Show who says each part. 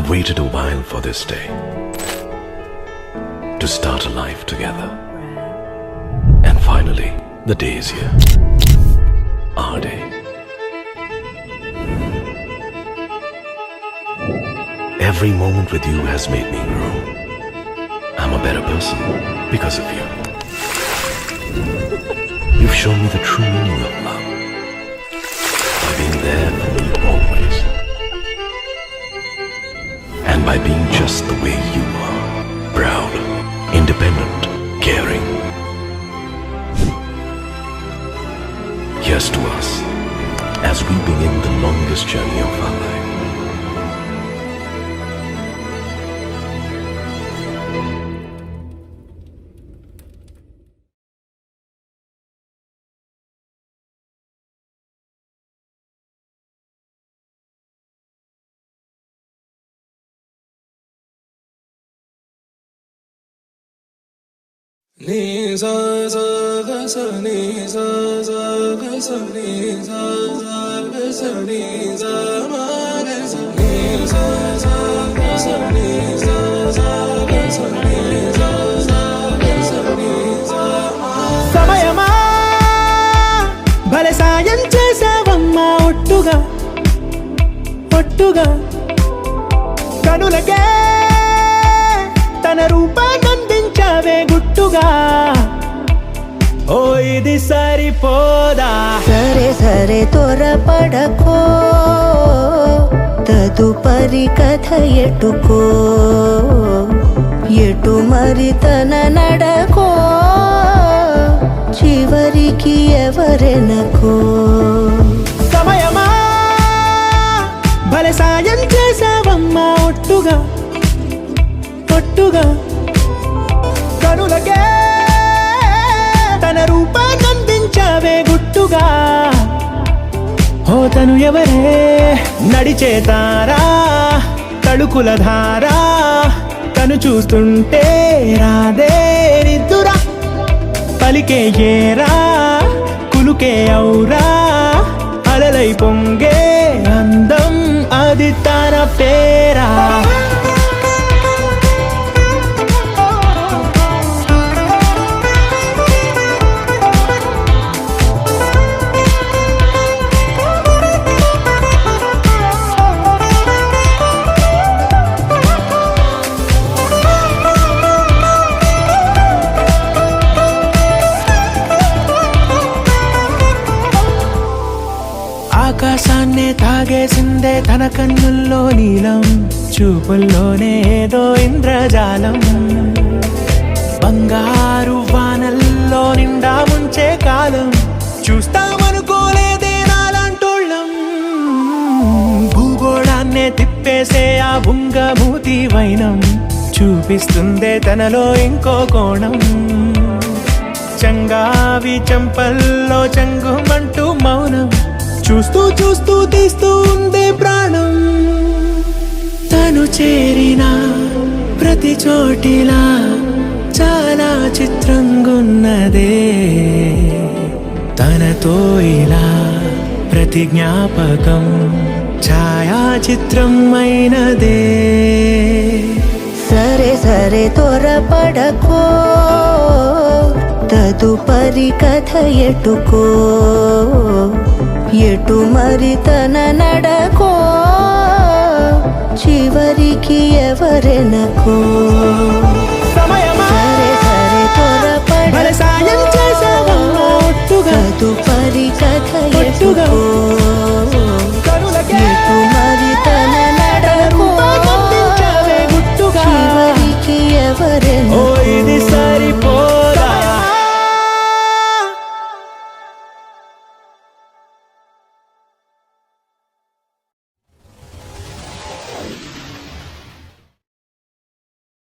Speaker 1: I've waited a while for this day, to start a life together. And finally, the day is here. Our day. Every moment with you has made me grow. I'm a better person because of you. You've shown me the true meaning of love by being there for me always. And by being just the way you are. Proud, independent, caring. Here's to us as we begin the longest journey of our life.
Speaker 2: Ni sa sa ga sa ni sa sa ga sa ni sa sa ga sa ni sa ma ga sa ni sa sa ga sa ni sa sa ga sa ni sa sa ga sa ni sa ma.
Speaker 3: సమయమా భలే సాయం చేసావమ్మా ఒట్టుగా ఒట్టుగా కనులకే తన రూపాన్నందించావే గుట్టుగా ఓ ఇది సరిపోదా
Speaker 4: సరే సరే త్వరపడకో తదుపరి కథ ఎటుకో ఎటు మరి తన నడకో చివరికి ఎవరెనకో
Speaker 3: సమయమా భలే సాయం చేసావమ్మా ఒట్టుగా ఒట్టుగా కనులకే తన రూపాన్నందించావే గుట్టుగా ఓ తను ఎవరే నడిచే తారా తళుకుల ధారా తను చూస్తుంటే రాదే నిద్దురా పలికే ఏరా కులుకే ఔరా అలలై పొంగే అందం అది తన పేరా ఆకాశాన్నే తాగేసిందే తన కన్నుల్లో నీలం చూపుల్లోనే ఏదో ఇంద్రజాలం బంగారు వానల్లో నిండా ముంచే కాలం చూస్తామనుకోలేదే నాలాంటోళ్ళం భూగోళాన్నే తిప్పేసే ఆ బుంగమూతి వైనం చూపిస్తుందే తనలో ఇంకో కోణం చంగావి చంపల్లో చంగుమంటూ మౌనం చూస్తూ చూస్తూ తీస్తూ ఉందే ప్రాణం తను చేరిన ప్రతి చోటిలా చాలా చిత్రంగున్నదే తనతో ఇలా ప్రతి జ్ఞాపకం ఛాయాచిత్రం అయినదే
Speaker 4: సరే సరే త్వరపడకో తదుపరి కథ ఎటుకో ఎటు మరి తన నడకో చివరికి ఎవరెనకో
Speaker 3: సమయమా
Speaker 4: సరే సరే త్వరపడకో
Speaker 3: సాయం చేసావమ్మా ఒట్టుగా
Speaker 4: తదుపరి కథ
Speaker 3: ఒట్టుగా
Speaker 4: ఎటుకో